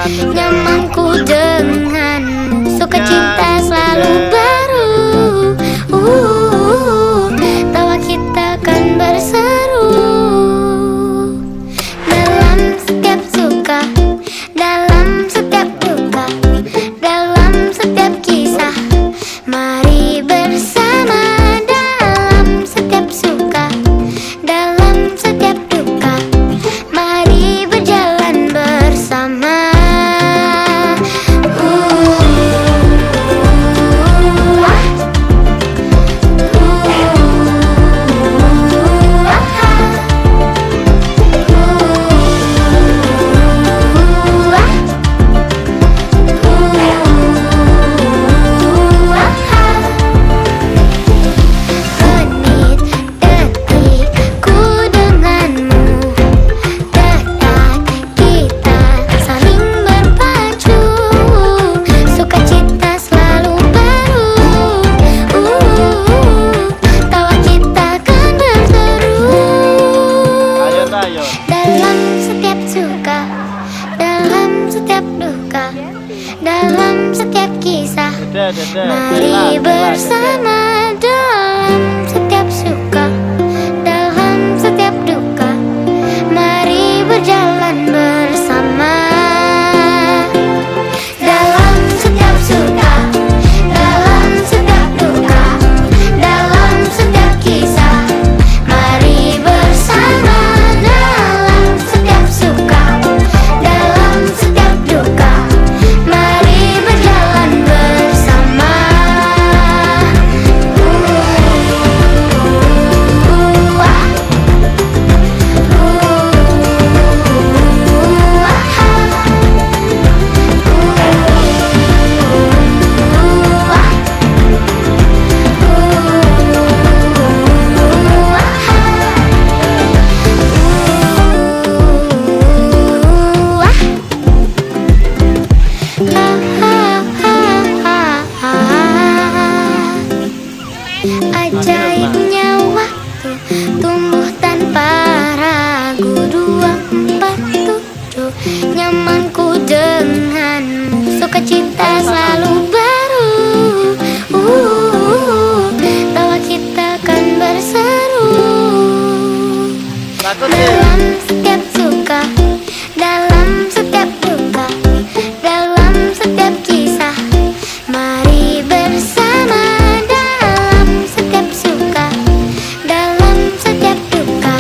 nyamanku denganmu, sukacita selalu baru. Tawa kita kan berseru dalam setiap suka, dalam setiap duka, dalam setiap kisah. Mari bersama dalam setiap suka, dalam setiap duka. Mari berjalan bersama. Dalam setiap suka, dalam setiap duka, dalam setiap kisah. Mari bersama dalam setiap suka, dalam setiap duka. Mari berjalan bersama. Dalam setiap suka, dalam setiap duka, dalam setiap kisah. Mari bersama. Ajaibnya waktu tumbuh tanpa ragu. 247 nyamanku denganmu, sukacita selalu baru. Tawa kita kan berseru dalam setiap suka, dalam setiap duka, dalam setiap kisah. Mari bersama dalam setiap suka, dalam setiap duka.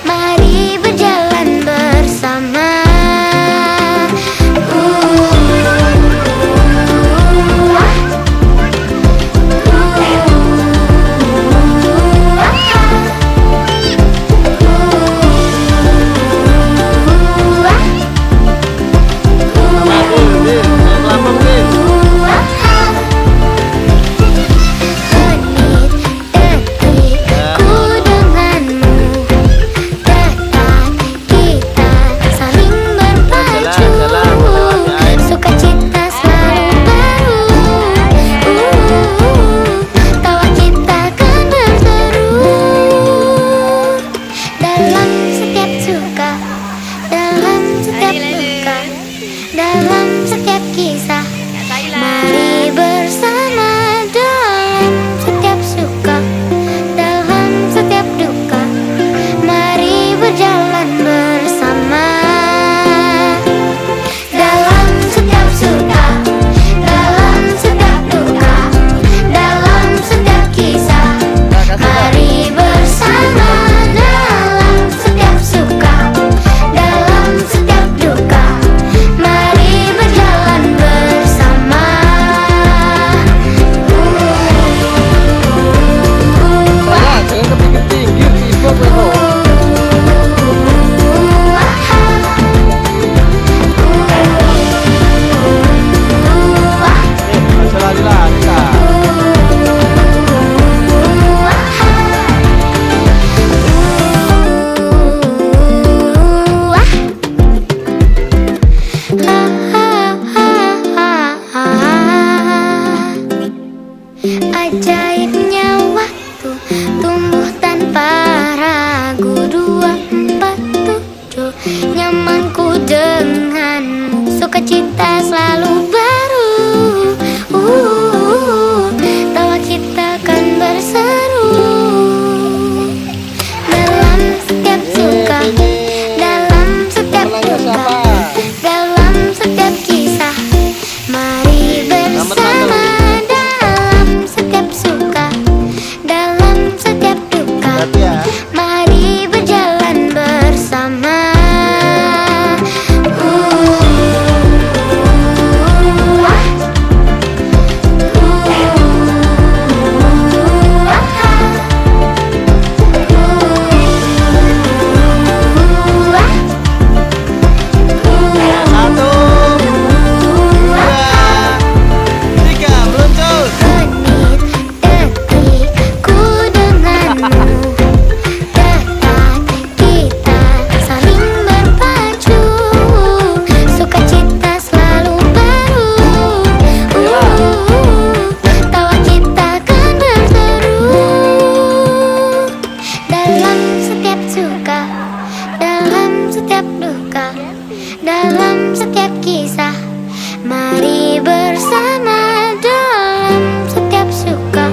Mari berjalan bersama. Dalam setiap kisah, mari bersama dalam setiap suka, dalam setiap duka. Mari berjalan bersama. Dalam setiap suka, dalam setiap duka, dalam setiap kisah. Mari bersama dalam setiap suka, dalam setiap duka. Mari berjalan bersama. Jangan kepinggir-pinggir, ibu Ajaibnya waktu tumbuh tanpa ragu. 247 nyamanku denganmu, sukacita selalu baru. Tawa kita kan berseru dalam setiap suka, dalam setiap duka, dalam setiap kisah. Mari bersama dalam setiap suka, dalam setiap duka. Mari berjalan bersama. Dalam setiap kisah, mari bersama dalam setiap suka,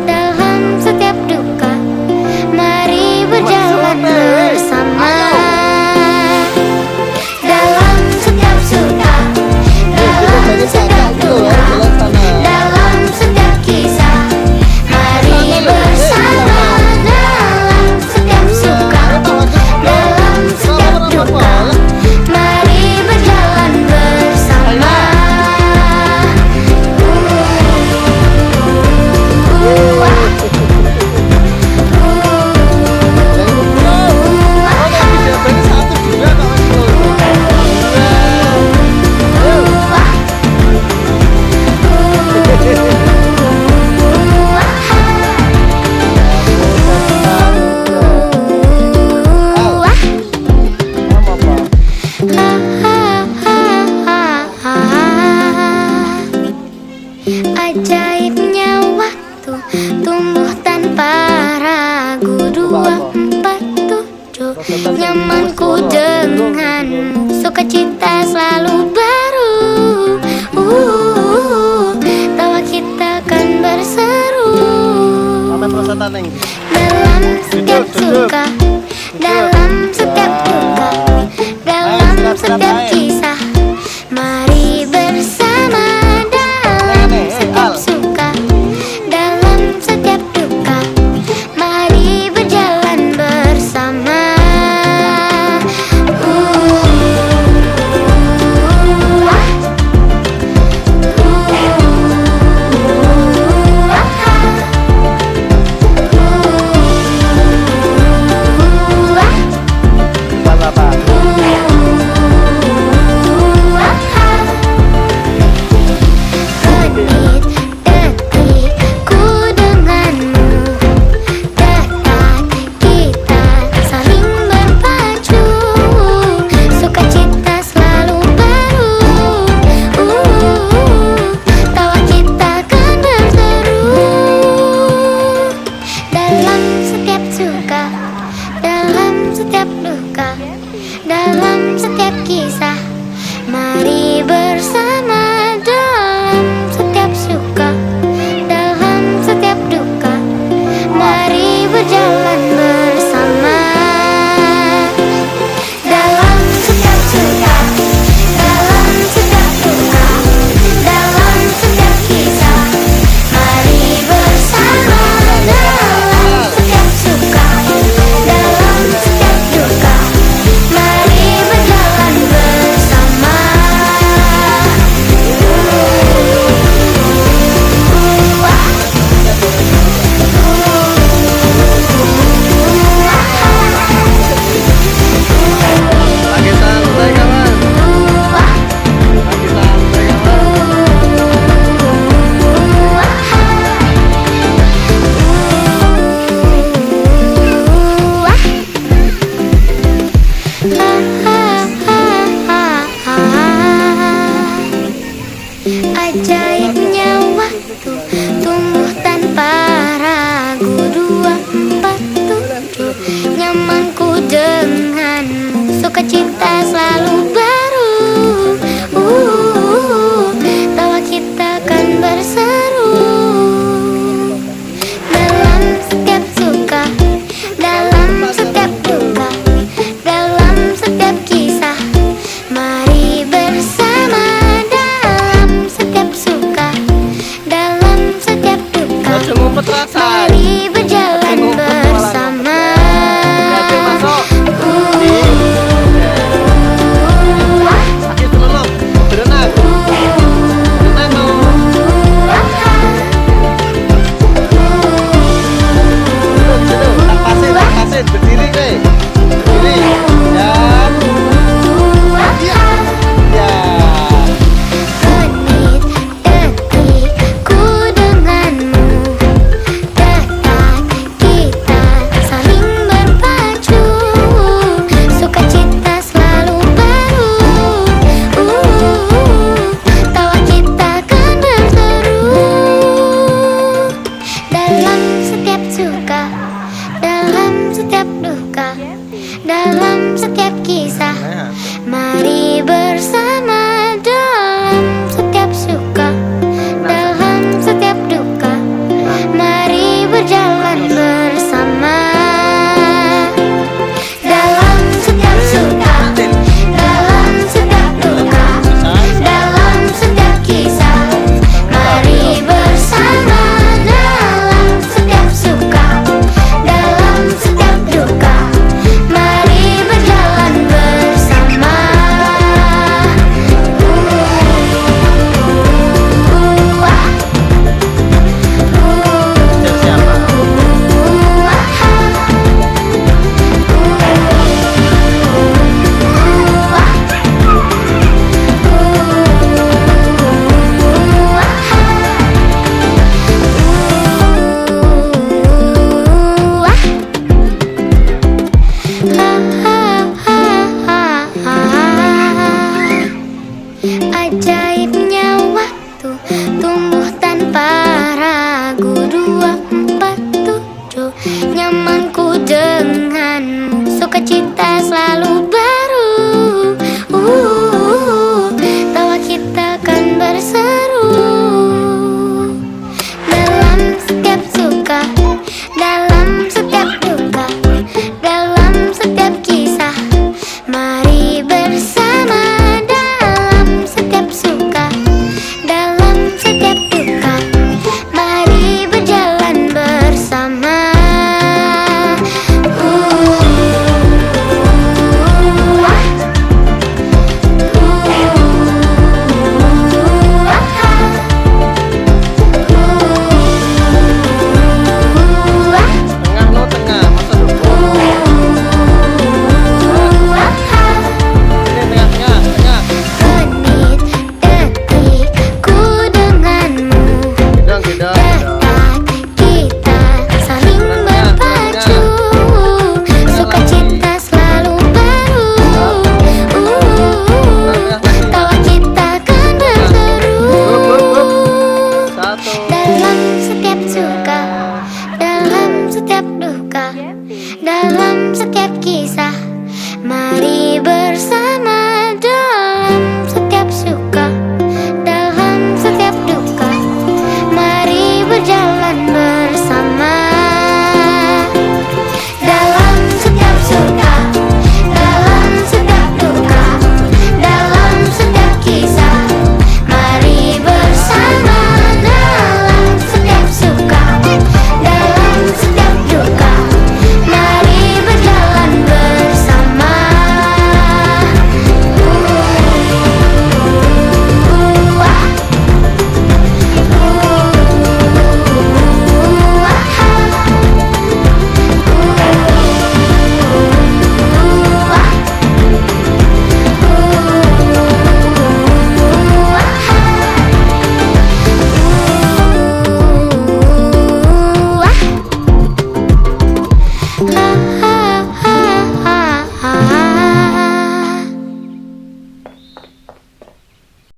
dalam setiap duka. Mari berjalan bersama dalam setiap suka, dalam setiap duka, dalam setiap kisah. Mari bersama dalam setiap suka, dalam setiap duka. Ajaibnya waktu tumbuh tanpa ragu. 247 nyamanku denganmu, sukacita selalu baru. Tawa kita kan berseru dalam setiap suka, dalam setiap duka, dalam setiap kisah. Mari bersama dalam setiap suka, dalam setiap duka. Mari berjalan bersama. Dalam setiap kisah, mari bersama dalam setiap suka, dalam setiap duka. Mari berjalan bersama dalam setiap suka, dalam setiap duka, dalam setiap kisah. Mari bersama dalam setiap suka, dalam setiap duka. Mari berjalan bersama. Ajaibnya waktu tumbuh tanpa ragu. 247 nyamanku denganmu, sukacita selalu